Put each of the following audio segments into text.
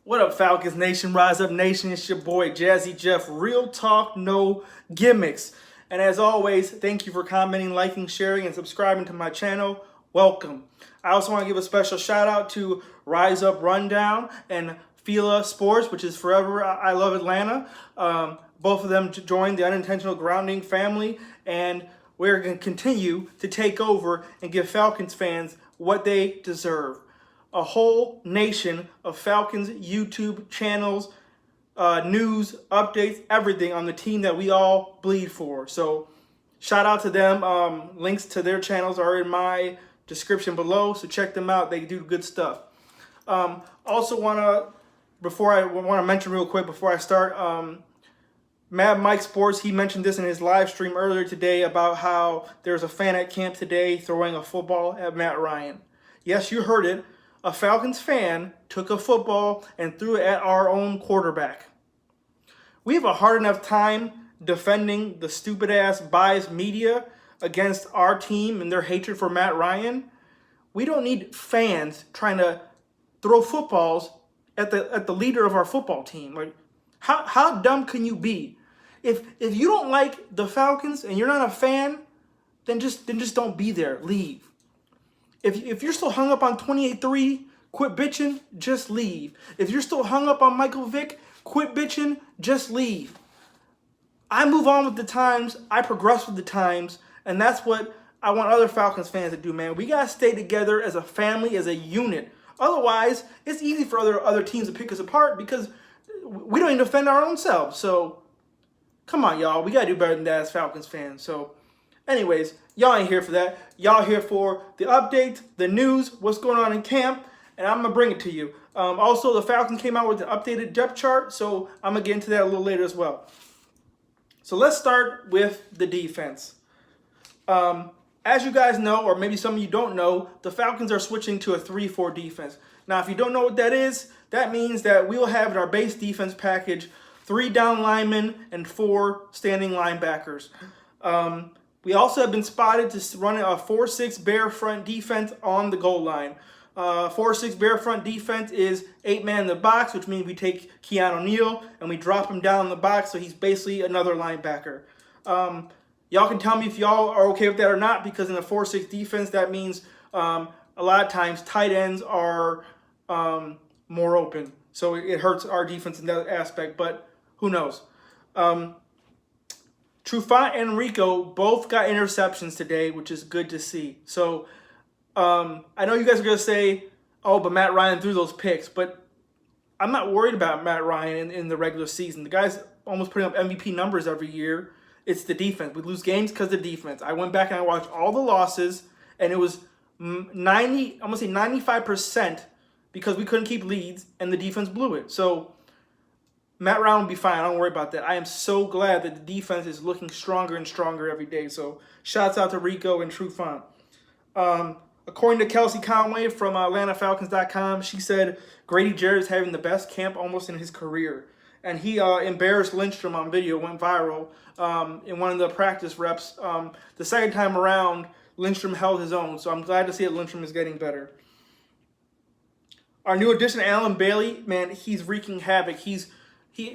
What up, Falcons Nation, Rise Up Nation? It's your boy, Jazzy Jeff. Real talk, no gimmicks. And as always, thank you for commenting, liking, sharing, and subscribing to my channel. Welcome. I also want to give a special shout out to Rise Up Rundown and FILA Sports, which is Forever I Love Atlanta. Both of them joined the Unintentional Grounding family, and we're going to continue to take over and give Falcons fans what they deserve. A whole nation of Falcons YouTube channels, news, updates, everything on the team that we all bleed for. So shout out to them. Links to their channels are in my description below, so check them out. They do good stuff. Also want to mention real quick before I start, Mad Mike Sports, he mentioned this in his live stream earlier today about how there's a fan at camp today throwing a football at Matt Ryan. Yes, you heard it. A Falcons fan took a football and threw it at our own quarterback. We have a hard enough time defending the stupid-ass biased media against our team and their hatred for Matt Ryan. We don't need fans trying to throw footballs at the leader of our football team. Like, how dumb can you be? If you don't like the Falcons and you're not a fan, then just don't be there. Leave. If you're still hung up on 28-3, quit bitching, just leave. If you're still hung up on Michael Vick, quit bitching, just leave. I move on with the times, I progress with the times, and that's what I want other Falcons fans to do, man. We got to stay together as a family, as a unit. Otherwise, it's easy for other teams to pick us apart because we don't even defend our own selves. So, come on, y'all. We got to do better than that as Falcons fans. So, anyways, y'all ain't here for that. Y'all here for the updates, the news, what's going on in camp, and I'm going to bring it to you. Also, the Falcons came out with an updated depth chart, so I'm going to get into that a little later as well. So let's start with the defense. As you guys know, or maybe some of you don't know, the Falcons are switching to a 3-4 defense. Now, if you don't know what that is, that means that we will have in our base defense package 3 down linemen and 4 standing linebackers. We also have been spotted to run a 4-6 bear front defense on the goal line. 4-6 bear front defense is 8-man in the box, which means we take Keanu Neal and we drop him down in the box, so he's basically another linebacker. Y'all can tell me if y'all are okay with that or not, because in a 4-6 defense, that means a lot of times tight ends are more open. So it hurts our defense in that aspect, but who knows? Trufant and Rico both got interceptions today, which is good to see. So I know you guys are going to say, oh, but Matt Ryan threw those picks. But I'm not worried about Matt Ryan in the regular season. The guy's almost putting up MVP numbers every year. It's the defense. We lose games because of the defense. I went back and I watched all the losses, and it was 95% because we couldn't keep leads, and the defense blew it. So Matt Ryan will be fine. I don't worry about that. I am so glad that the defense is looking stronger and stronger every day. So shouts out to Rico and Trufant. According to Kelsey Conway from AtlantaFalcons.com, she said Grady Jarrett is having the best camp almost in his career. And he embarrassed Lindstrom on video, went viral in one of the practice reps. The second time around, Lindstrom held his own. So I'm glad to see that Lindstrom is getting better. Our new addition, Alan Bailey, man, he's wreaking havoc. He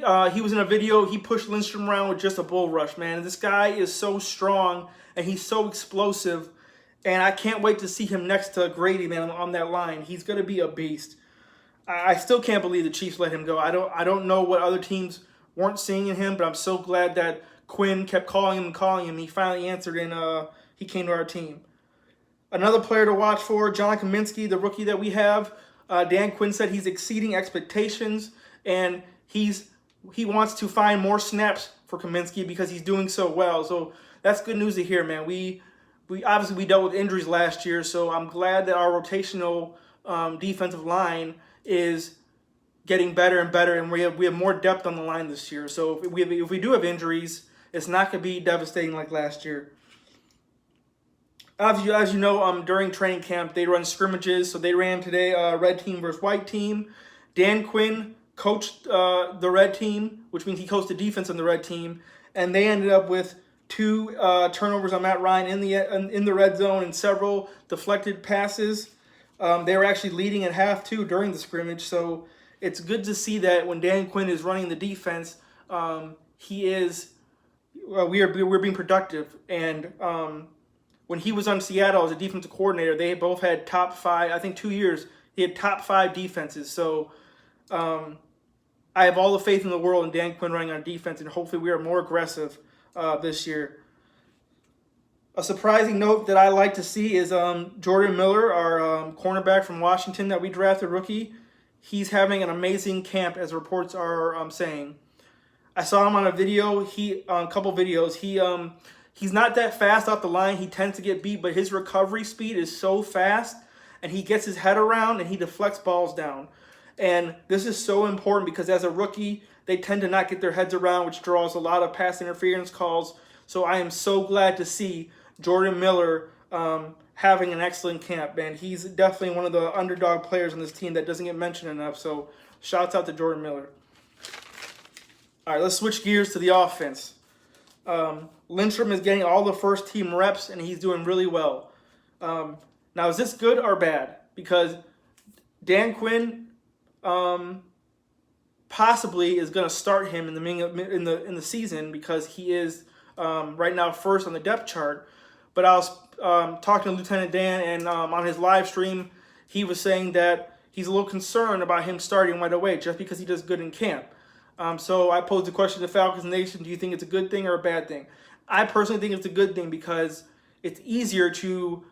was in a video. He pushed Lindstrom around with just a bull rush, man. This guy is so strong, and he's so explosive. And I can't wait to see him next to Grady, man, on that line. He's going to be a beast. I still can't believe the Chiefs let him go. I don't know what other teams weren't seeing in him, but I'm so glad that Quinn kept calling him and calling him. He finally answered, and he came to our team. Another player to watch for, John Kaminsky, the rookie that we have. Dan Quinn said he's exceeding expectations, and he wants to find more snaps for Kaminsky because he's doing so well. So that's good news to hear, man. We obviously dealt with injuries last year, so I'm glad that our rotational defensive line is getting better and better, and we have more depth on the line this year. So if we do have injuries, it's not going to be devastating like last year. As you know, during training camp, they run scrimmages. So they ran today red team versus white team. Dan Quinn coached the red team, which means he coached the defense on the red team, and they ended up with 2 turnovers on Matt Ryan in the red zone and several deflected passes. They were actually leading at half, too, during the scrimmage. So it's good to see that when Dan Quinn is running the defense, we're being productive. And when he was on Seattle as a defensive coordinator, they both had top 5. I think 2 years he had top 5 defenses. So I have all the faith in the world in Dan Quinn running on defense, and hopefully we are more aggressive this year. A surprising note that I like to see is Jordan Miller, our cornerback from Washington that we drafted, rookie. He's having an amazing camp, as reports are saying. I saw him on a video. A couple videos. He's not that fast off the line. He tends to get beat, but his recovery speed is so fast, and he gets his head around and he deflects balls down. And this is so important because as a rookie, they tend to not get their heads around, which draws a lot of pass interference calls. So I am so glad to see Jordan Miller having an excellent camp, man. He's definitely one of the underdog players on this team that doesn't get mentioned enough. So shouts out to Jordan Miller. All right, let's switch gears to the offense. Lindstrom is getting all the first team reps, and he's doing really well. Now, is this good or bad? Because Dan Quinn possibly is going to start him in the season because he is right now first on the depth chart. But I was talking to Lieutenant Dan, and on his live stream, he was saying that he's a little concerned about him starting right away just because he does good in camp. So I posed the question to Falcons Nation, do you think it's a good thing or a bad thing? I personally think it's a good thing because it's easier to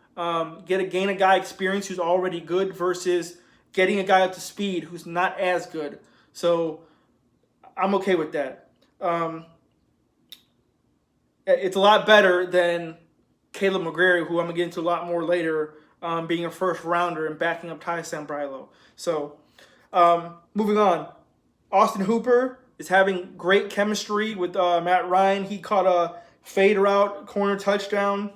gain a guy experience who's already good versus getting a guy up to speed who's not as good. So I'm okay with that. It's a lot better than Caleb McGarry, who I'm going to get into a lot more later, being a first rounder and backing up Ty Sambrailo. So moving on. Austin Hooper is having great chemistry with Matt Ryan. He caught a fade route corner touchdown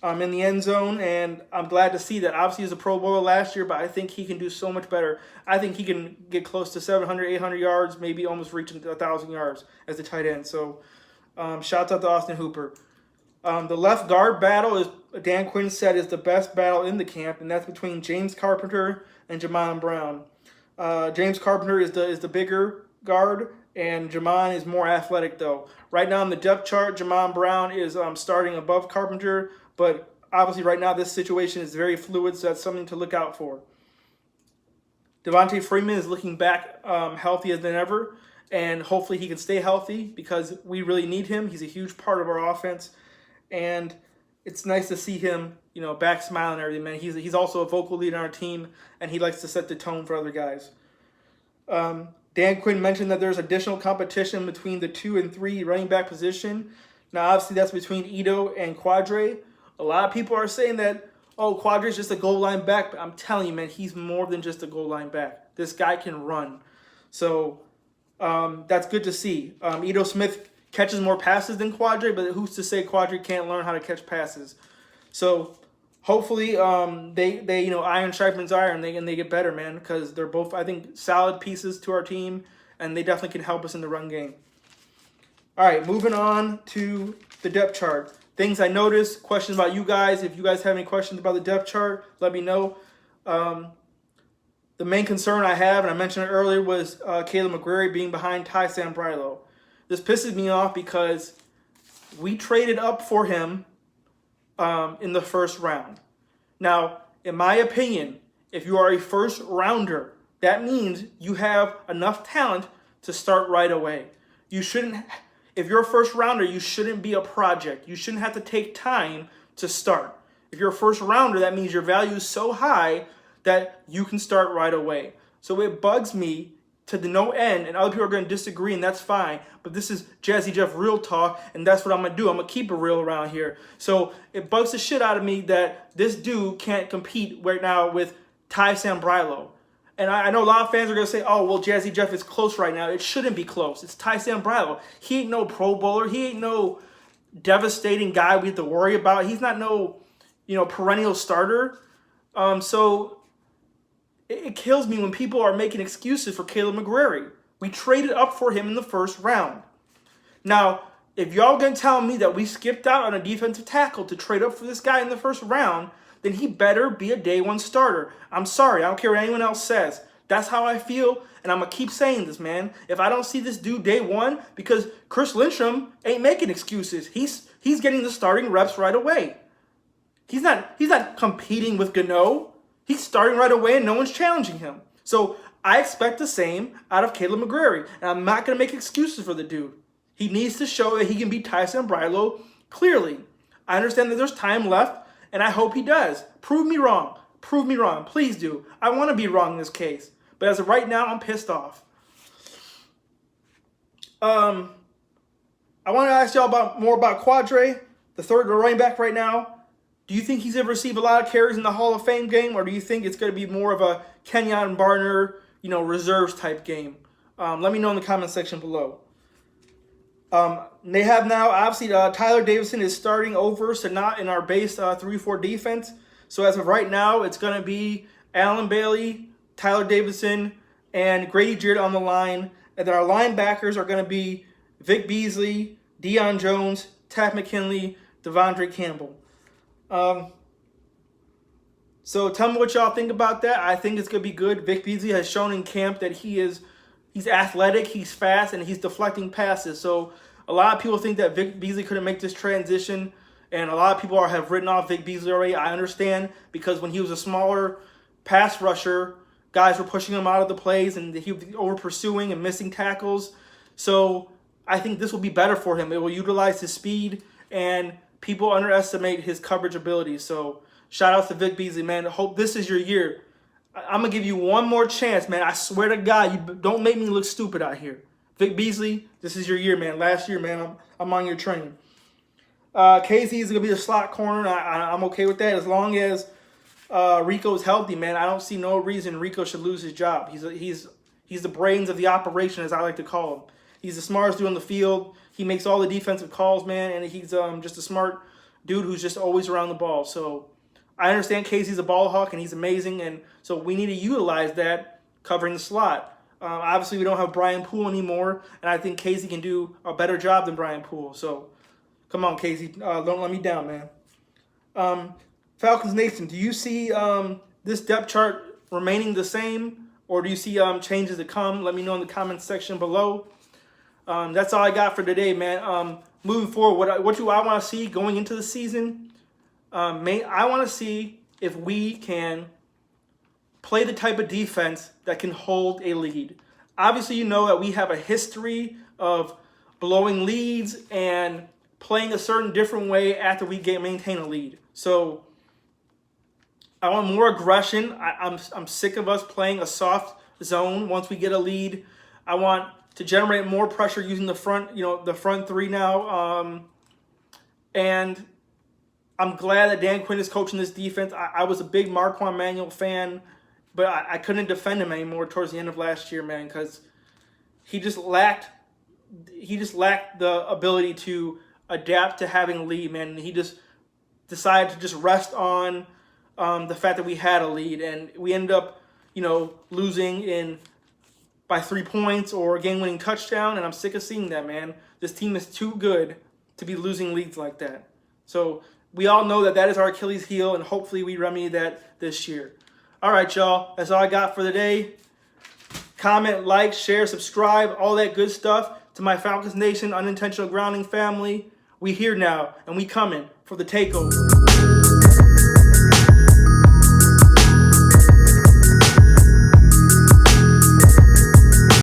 in the end zone, and I'm glad to see that. Obviously, he was a Pro Bowler last year, but I think he can do so much better. I think he can get close to 700, 800 yards, maybe almost reaching 1,000 yards as a tight end. So shouts out to Austin Hooper. The left guard battle, is Dan Quinn said, is the best battle in the camp, and that's between James Carpenter and Jamon Brown. James Carpenter is the bigger guard, and Jamon is more athletic, though. Right now on the depth chart, Jamon Brown is starting above Carpenter, but obviously right now this situation is very fluid, so that's something to look out for. Devontae Freeman is looking back healthier than ever, and hopefully he can stay healthy because we really need him. He's a huge part of our offense, and it's nice to see him, back smiling and everything, man. He's also a vocal leader on our team, and he likes to set the tone for other guys. Dan Quinn mentioned that there's additional competition between the 2 and 3 running back position. Now, obviously, that's between Ito and Quadre. A lot of people are saying that, Quadre's just a goal line back, but I'm telling you, man, he's more than just a goal line back. This guy can run. So that's good to see. Ito Smith catches more passes than Quadre, but who's to say Quadre can't learn how to catch passes? So hopefully they iron sharpens iron, and they get better, man, because they're both, I think, solid pieces to our team, and they definitely can help us in the run game. All right, moving on to the depth chart. Things I noticed, questions about you guys. If you guys have any questions about the depth chart, let me know. The main concern I have, and I mentioned it earlier, was Caleb McGarry being behind Ty Sambrailo. This pisses me off because we traded up for him in the first round. Now, in my opinion, if you are a first rounder, that means you have enough talent to start right away. You shouldn't, if you're a first rounder, you shouldn't be a project. You shouldn't have to take time to start. If you're a first rounder, that means your value is so high that you can start right away. So it bugs me to the no end, and other people are going to disagree, and that's fine. But this is Jazzy Jeff Real Talk, and that's what I'm going to do. I'm going to keep it real around here. So it bugs the shit out of me that this dude can't compete right now with Ty Sambrailo. And I know a lot of fans are going to say, oh, well, Jazzy Jeff is close right now. It shouldn't be close. It's Ty Sambrailo. He ain't no Pro Bowler. He ain't no devastating guy we have to worry about. He's not no, perennial starter. So it kills me when people are making excuses for Caleb McGarry. We traded up for him in the first round. Now, if y'all going to tell me that we skipped out on a defensive tackle to trade up for this guy in the first round, then he better be a day one starter. I'm sorry. I don't care what anyone else says. That's how I feel, and I'm going to keep saying this, man. If I don't see this dude day one, because Chris Lindstrom ain't making excuses. He's getting the starting reps right away. He's not competing with Gano. He's starting right away, and no one's challenging him. So I expect the same out of Caleb McGrary, and I'm not going to make excuses for the dude. He needs to show that he can beat Tyson Brilo clearly. I understand that there's time left, and I hope he does. Prove me wrong. Prove me wrong. Please do. I want to be wrong in this case. But as of right now, I'm pissed off. I want to ask y'all more about Quadre, the third running back right now. Do you think he's ever received a lot of carries in the Hall of Fame game, or do you think it's going to be more of a Kenyon Barner, reserves type game? Let me know in the comment section below. They have now, obviously, Tyler Davison is starting over, so not in our base 3-4 defense. So as of right now, it's going to be Alan Bailey, Tyler Davison, and Grady Jarrett on the line. And then our linebackers are going to be Vic Beasley, Deion Jones, Taft McKinley, Devondre Campbell. So tell me what y'all think about that. I think it's going to be good. Vic Beasley has shown in camp that he's athletic, he's fast, and he's deflecting passes. So a lot of people think that Vic Beasley couldn't make this transition, and a lot of people have written off Vic Beasley already. I understand, because when he was a smaller pass rusher, guys were pushing him out of the plays, and he would be over pursuing and missing tackles. So I think this will be better for him. It will utilize his speed, and people underestimate his coverage abilities. So shout out to Vic Beasley, man. I hope this is your year. I'm going to give you one more chance, man. I swear to God, you don't make me look stupid out here. Vic Beasley, this is your year, man. Last year, man, I'm on your train. KZ is going to be the slot corner. I'm okay with that as long as Rico's healthy, man. I don't see no reason Rico should lose his job. He's the brains of the operation, as I like to call him. He's the smartest dude on the field. He makes all the defensive calls, man, and he's just a smart dude who's just always around the ball. So I understand Casey's a ball hawk, and he's amazing, and so we need to utilize that covering the slot. Obviously, we don't have Brian Poole anymore, and I think Casey can do a better job than Brian Poole. So come on, Casey. Don't let me down, man. Falcons Nation, do you see this depth chart remaining the same, or do you see changes to come? Let me know in the comments section below. That's all I got for today, man. Moving forward, what do I want to see going into the season? I want to see if we can play the type of defense that can hold a lead. Obviously, you know that we have a history of blowing leads and playing a certain different way after we maintain a lead. So I want more aggression. I'm sick of us playing a soft zone once we get a lead. I want to generate more pressure using the front, the front three now. And I'm glad that Dan Quinn is coaching this defense. I was a big Marquand Manuel fan, but I couldn't defend him anymore towards the end of last year, man, because he just lacked the ability to adapt to having a lead, man. He just decided to just rest on the fact that we had a lead, and we ended up, losing by 3 points or a game-winning touchdown, and I'm sick of seeing that, man. This team is too good to be losing leads like that. So we all know that is our Achilles heel, and hopefully we remedy that this year. All right, y'all. That's all I got for the day. Comment, like, share, subscribe, all that good stuff. To my Falcons Nation Unintentional Grounding family, we here now, and we coming for the takeover.